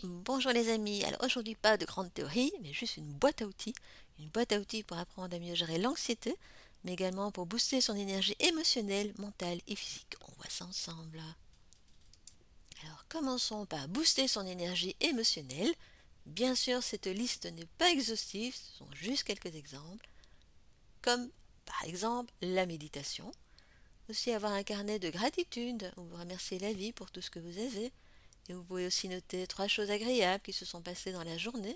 Bonjour les amis, alors aujourd'hui pas de grande théorie, mais juste une boîte à outils pour apprendre à mieux gérer l'anxiété, mais également pour booster son énergie émotionnelle, mentale et physique. On voit ça ensemble. Alors commençons par booster son énergie émotionnelle. Bien sûr, cette liste n'est pas exhaustive, ce sont juste quelques exemples, comme par exemple la méditation, aussi avoir un carnet de gratitude où vous remerciez la vie pour tout ce que vous avez, et vous pouvez aussi noter 3 choses agréables qui se sont passées dans la journée.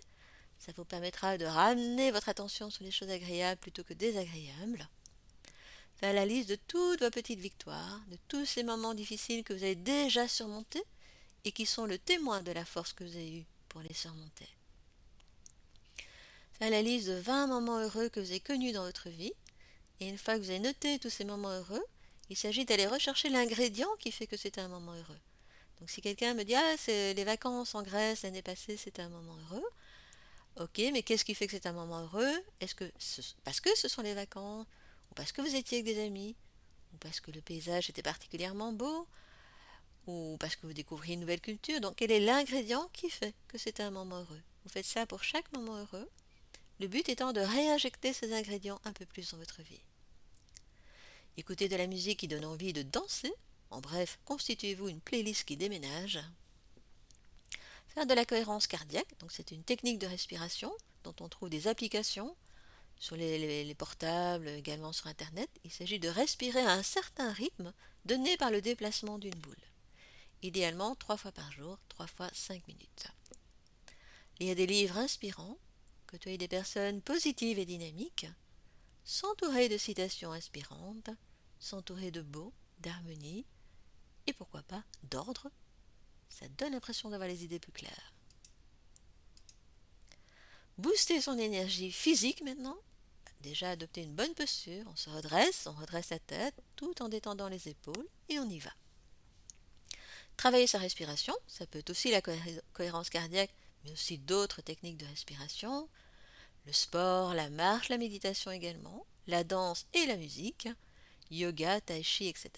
Ça vous permettra de ramener votre attention sur les choses agréables plutôt que désagréables. Faire la liste de toutes vos petites victoires, de tous ces moments difficiles que vous avez déjà surmontés et qui sont le témoin de la force que vous avez eue pour les surmonter. Faire la liste de 20 moments heureux que vous avez connus dans votre vie. Et une fois que vous avez noté tous ces moments heureux, il s'agit d'aller rechercher l'ingrédient qui fait que c'est un moment heureux. Donc si quelqu'un me dit «Ah, c'est les vacances en Grèce l'année passée, c'était un moment heureux», ok, mais qu'est-ce qui fait que c'est un moment heureux? Est-ce que parce que ce sont les vacances, ou parce que vous étiez avec des amis, ou parce que le paysage était particulièrement beau, ou parce que vous découvrez une nouvelle culture? Donc quel est l'ingrédient qui fait que c'est un moment heureux? Vous faites ça pour chaque moment heureux, le but étant de réinjecter ces ingrédients un peu plus dans votre vie. Écoutez de la musique qui donne envie de danser, en bref, constituez-vous une playlist qui déménage. Faire de la cohérence cardiaque, donc c'est une technique de respiration dont on trouve des applications sur les portables, également sur Internet. Il s'agit de respirer à un certain rythme donné par le déplacement d'une boule. Idéalement 3 fois par jour, 3 fois 5 minutes. Il y a des livres inspirants, côtoyer des personnes positives et dynamiques, s'entourer de citations inspirantes, s'entourer de beau, d'harmonie et pourquoi pas d'ordre. Ça donne l'impression d'avoir les idées plus claires. Booster son énergie physique maintenant. Déjà adopter une bonne posture, on redresse la tête tout en détendant les épaules et on y va. Travailler sa respiration, ça peut être aussi la cohérence cardiaque, mais aussi d'autres techniques de respiration, le sport, la marche, la méditation également, la danse et la musique, yoga, tai chi, etc.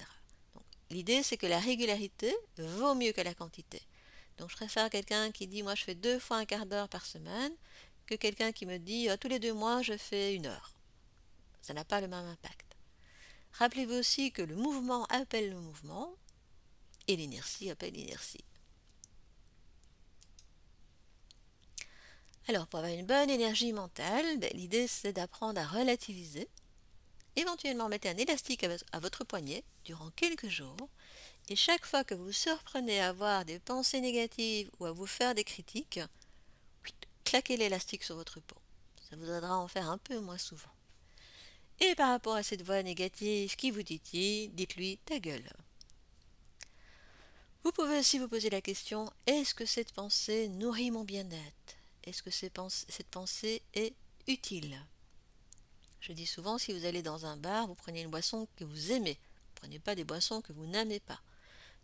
Donc, l'idée c'est que la régularité vaut mieux que la quantité. Donc je préfère quelqu'un qui dit moi je fais 2 fois un quart d'heure par semaine que quelqu'un qui me dit tous les 2 mois je fais 1 heure. Ça n'a pas le même impact. Rappelez-vous aussi que le mouvement appelle le mouvement et l'inertie appelle l'inertie. Alors, pour avoir une bonne énergie mentale, l'idée c'est d'apprendre à relativiser. Éventuellement, mettez un élastique à votre poignet durant quelques jours et chaque fois que vous vous surprenez à avoir des pensées négatives ou à vous faire des critiques, claquez l'élastique sur votre peau. Ça vous aidera à en faire un peu moins souvent. Et par rapport à cette voix négative qui vous titille, dites-lui ta gueule. Vous pouvez aussi vous poser la question, est-ce que cette pensée nourrit mon bien-être? Est-ce que cette pensée est utile? Je dis souvent, si vous allez dans un bar, vous prenez une boisson que vous aimez. Ne prenez pas des boissons que vous n'aimez pas.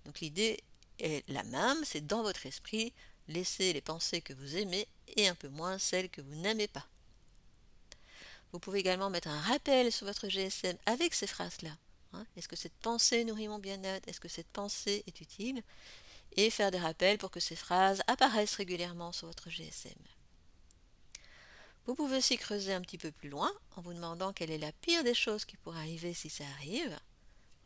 Donc l'idée est la même, c'est dans votre esprit, laissez les pensées que vous aimez et un peu moins celles que vous n'aimez pas. Vous pouvez également mettre un rappel sur votre GSM avec ces phrases-là. Est-ce que cette pensée nourrit mon bien-être? Est-ce que cette pensée est utile? Et faire des rappels pour que ces phrases apparaissent régulièrement sur votre GSM. Vous pouvez aussi creuser un petit peu plus loin en vous demandant quelle est la pire des choses qui pourrait arriver si ça arrive.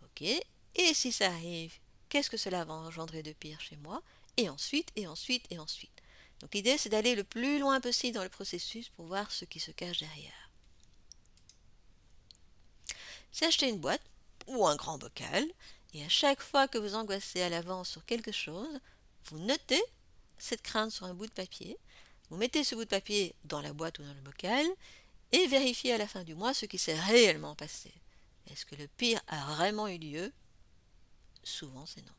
Ok. Et si ça arrive, qu'est-ce que cela va engendrer de pire chez moi? Et ensuite, et ensuite, et ensuite. Donc l'idée c'est d'aller le plus loin possible dans le processus pour voir ce qui se cache derrière. C'est acheter une boîte ou un grand bocal et à chaque fois que vous angoissez à l'avance sur quelque chose, vous notez cette crainte sur un bout de papier, vous mettez ce bout de papier dans la boîte ou dans le bocal et vérifiez à la fin du mois ce qui s'est réellement passé. Est-ce que le pire a vraiment eu lieu? Souvent c'est non.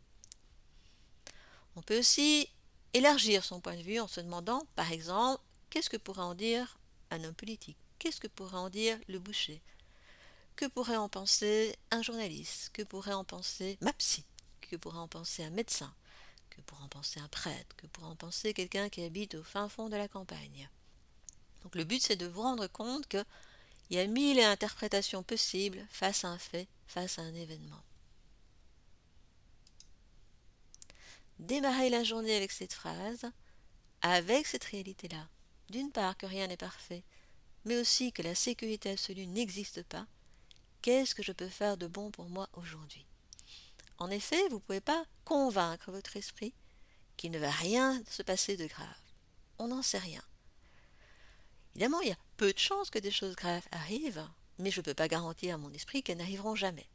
On peut aussi élargir son point de vue en se demandant, par exemple, qu'est-ce que pourrait en dire un homme politique? Qu'est-ce que pourrait en dire le boucher? Que pourrait en penser un journaliste? Que pourrait en penser ma psy? Que pourrait en penser un médecin? Que pourrait en penser un prêtre? Que pourrait en penser quelqu'un qui habite au fin fond de la campagne? Donc le but c'est de vous rendre compte qu'il y a mille interprétations possibles face à un fait, face à un événement. Démarrez la journée avec cette phrase. avec cette réalité-là, d'une part que rien n'est parfait, mais aussi que la sécurité absolue n'existe pas, qu'est-ce que je peux faire de bon pour moi aujourd'hui? En effet, vous ne pouvez pas convaincre votre esprit qu'il ne va rien se passer de grave. On n'en sait rien. Évidemment, il y a peu de chances que des choses graves arrivent, mais je ne peux pas garantir à mon esprit qu'elles n'arriveront jamais.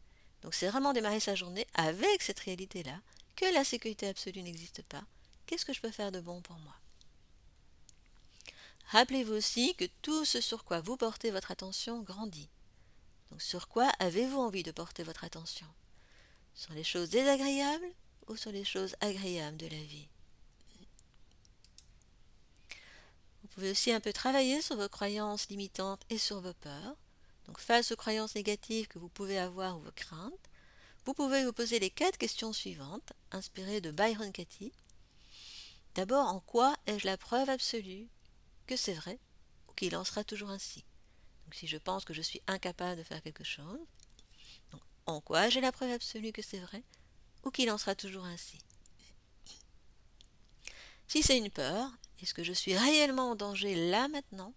Donc c'est vraiment démarrer sa journée avec cette réalité-là, que la sécurité absolue n'existe pas. Qu'est-ce que je peux faire de bon pour moi? Rappelez-vous aussi que tout ce sur quoi vous portez votre attention grandit. Donc sur quoi avez-vous envie de porter votre attention? Sur les choses désagréables ou sur les choses agréables de la vie? Vous pouvez aussi un peu travailler sur vos croyances limitantes et sur vos peurs. Donc face aux croyances négatives que vous pouvez avoir ou vos craintes, vous pouvez vous poser les 4 questions suivantes, inspirées de Byron Katie. D'abord, en quoi ai-je la preuve absolue que c'est vrai ou qu'il en sera toujours ainsi? Donc si je pense que je suis incapable de faire quelque chose, donc, en quoi j'ai la preuve absolue que c'est vrai ou qu'il en sera toujours ainsi? Si c'est une peur, est-ce que je suis réellement en danger là maintenant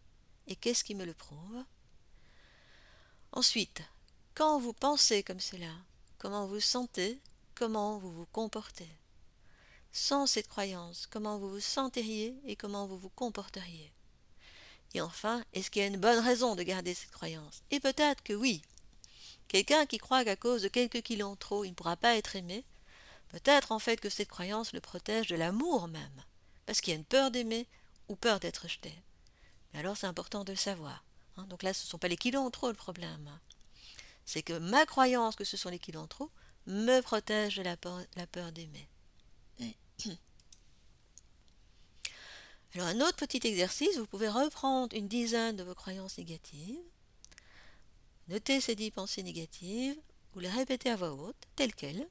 et qu'est-ce qui me le prouve? Ensuite, quand vous pensez comme cela, comment vous sentez, comment vous vous comportez? Sans cette croyance, comment vous vous sentiriez et comment vous vous comporteriez? Et enfin, est-ce qu'il y a une bonne raison de garder cette croyance? Et peut-être que oui. Quelqu'un qui croit qu'à cause de quelques kilos en trop, il ne pourra pas être aimé, peut-être en fait que cette croyance le protège de l'amour même, parce qu'il y a une peur d'aimer ou peur d'être rejeté. Mais alors c'est important de le savoir. Donc là, ce ne sont pas les kilos en trop le problème. C'est que ma croyance que ce sont les kilos en trop me protège de la peur d'aimer. Alors un autre petit exercice, vous pouvez reprendre une dizaine de vos croyances négatives, noter ces 10 pensées négatives, ou les répéter à voix haute, telles quelles.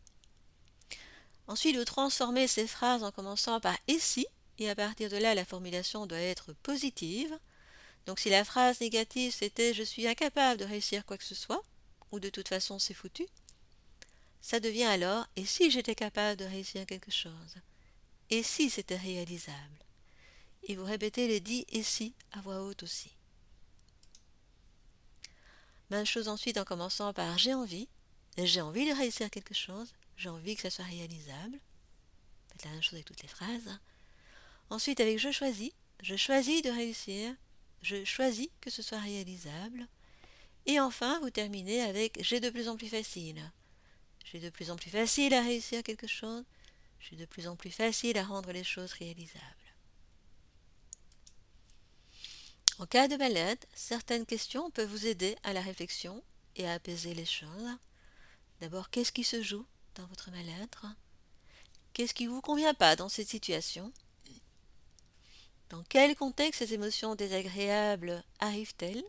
Ensuite, vous transformez ces phrases en commençant par « et si » et à partir de là, la formulation doit être positive. Donc si la phrase négative c'était « je suis incapable de réussir quoi que ce soit » ou « de toute façon c'est foutu », ça devient alors « et si j'étais capable de réussir quelque chose ?» Et si c'était réalisable? Et vous répétez les 10 « et si » à voix haute aussi. Même chose ensuite en commençant par « j'ai envie » de réussir quelque chose, j'ai envie que ça soit réalisable. Faites la même chose avec toutes les phrases. Ensuite avec « je choisis de réussir, je choisis que ce soit réalisable ». Et enfin, vous terminez avec « j'ai de plus en plus facile ». J'ai de plus en plus facile à réussir quelque chose, j'ai de plus en plus facile à rendre les choses réalisables. En cas de mal-être, certaines questions peuvent vous aider à la réflexion et à apaiser les choses. D'abord, qu'est-ce qui se joue dans votre mal-être? Qu'est-ce qui ne vous convient pas dans cette situation? Dans quel contexte ces émotions désagréables arrivent-elles?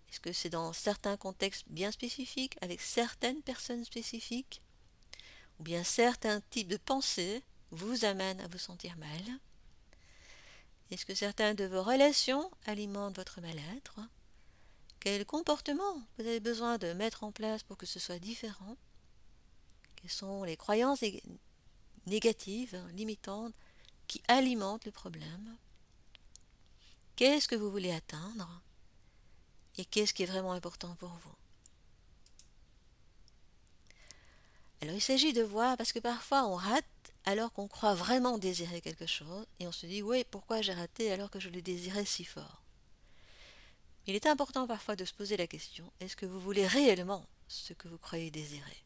Est-ce que c'est dans certains contextes bien spécifiques, avec certaines personnes spécifiques? Ou bien certains types de pensées vous amènent à vous sentir mal? Est-ce que certaines de vos relations alimentent votre mal-être? Quel comportement vous avez besoin de mettre en place pour que ce soit différent? Quelles sont les croyances négatives, limitantes, qui alimentent le problème? Qu'est-ce que vous voulez atteindre? Et qu'est-ce qui est vraiment important pour vous? Alors il s'agit de voir, parce que parfois on rate alors qu'on croit vraiment désirer quelque chose, et on se dit, oui, pourquoi j'ai raté alors que je le désirais si fort? Il est important parfois de se poser la question, est-ce que vous voulez réellement ce que vous croyez désirer?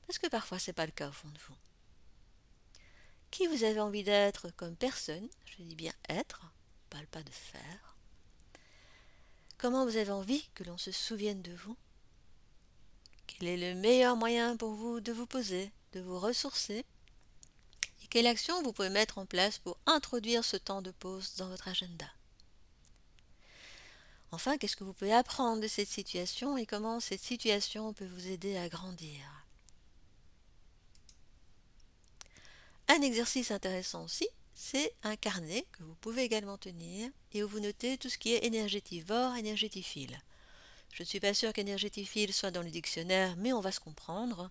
Parce que parfois ce n'est pas le cas au fond de vous. Qui vous avez envie d'être comme personne? Je dis bien être, je ne parle pas de faire. Comment vous avez envie que l'on se souvienne de vous? Quel est le meilleur moyen pour vous de vous poser, de vous ressourcer? Et quelle action vous pouvez mettre en place pour introduire ce temps de pause dans votre agenda? Enfin, qu'est-ce que vous pouvez apprendre de cette situation et comment cette situation peut vous aider à grandir? Un exercice intéressant aussi, c'est un carnet que vous pouvez également tenir et où vous notez tout ce qui est énergétivore, énergétiphile. Je ne suis pas sûre qu'énergétiphile soit dans le dictionnaire, mais on va se comprendre.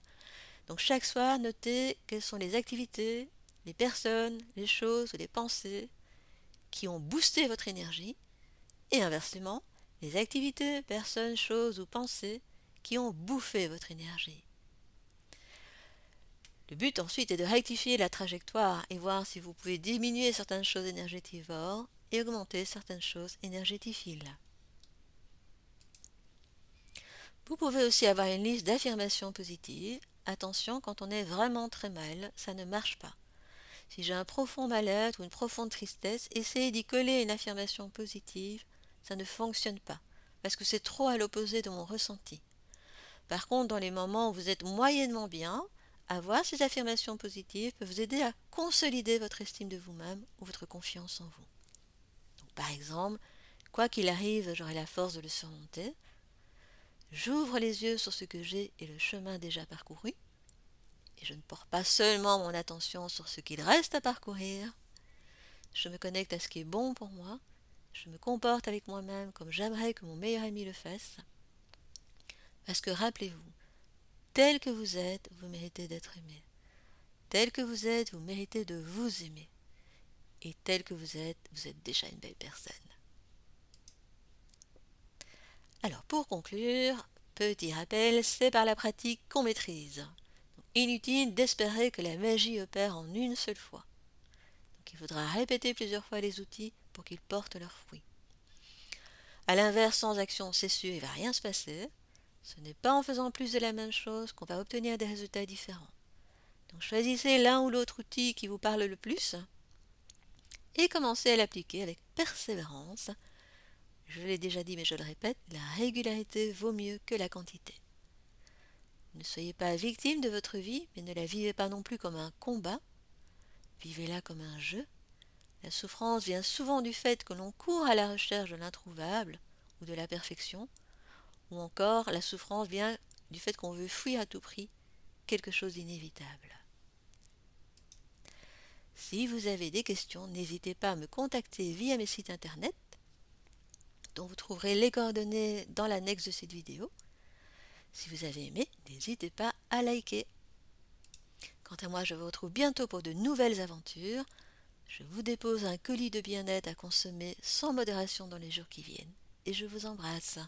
Donc chaque soir, notez quelles sont les activités, les personnes, les choses, les pensées qui ont boosté votre énergie, et inversement, les activités, personnes, choses ou pensées qui ont bouffé votre énergie. Le but ensuite est de rectifier la trajectoire et voir si vous pouvez diminuer certaines choses énergétivores et augmenter certaines choses énergétiphiles. Vous pouvez aussi avoir une liste d'affirmations positives. Attention, quand on est vraiment très mal, ça ne marche pas. Si j'ai un profond mal-être ou une profonde tristesse, essayez d'y coller une affirmation positive, ça ne fonctionne pas, parce que c'est trop à l'opposé de mon ressenti. Par contre, dans les moments où vous êtes moyennement bien, avoir ces affirmations positives peut vous aider à consolider votre estime de vous-même ou votre confiance en vous. Donc, par exemple, quoi qu'il arrive, j'aurai la force de le surmonter. J'ouvre les yeux sur ce que j'ai et le chemin déjà parcouru. Et je ne porte pas seulement mon attention sur ce qu'il reste à parcourir. Je me connecte à ce qui est bon pour moi. Je me comporte avec moi-même comme j'aimerais que mon meilleur ami le fasse. Parce que rappelez-vous, tel que vous êtes, vous méritez d'être aimé. Tel que vous êtes, vous méritez de vous aimer. Et tel que vous êtes déjà une belle personne. Alors pour conclure, petit rappel, c'est par la pratique qu'on maîtrise. Donc, inutile d'espérer que la magie opère en une seule fois. Donc il faudra répéter plusieurs fois les outils pour qu'ils portent leurs fruits. A l'inverse, sans action, c'est sûr, il ne va rien se passer. Ce n'est pas en faisant plus de la même chose qu'on va obtenir des résultats différents. Donc choisissez l'un ou l'autre outil qui vous parle le plus et commencez à l'appliquer avec persévérance. Je l'ai déjà dit mais je le répète, la régularité vaut mieux que la quantité. Ne soyez pas victime de votre vie, mais ne la vivez pas non plus comme un combat. Vivez-la comme un jeu. La souffrance vient souvent du fait que l'on court à la recherche de l'introuvable ou de la perfection, ou encore la souffrance vient du fait qu'on veut fuir à tout prix quelque chose d'inévitable. Si vous avez des questions, n'hésitez pas à me contacter via mes sites internet, dont vous trouverez les coordonnées dans l'annexe de cette vidéo. Si vous avez aimé, n'hésitez pas à liker. Quant à moi, je vous retrouve bientôt pour de nouvelles aventures. Je vous dépose un colis de bien-être à consommer sans modération dans les jours qui viennent. Et je vous embrasse.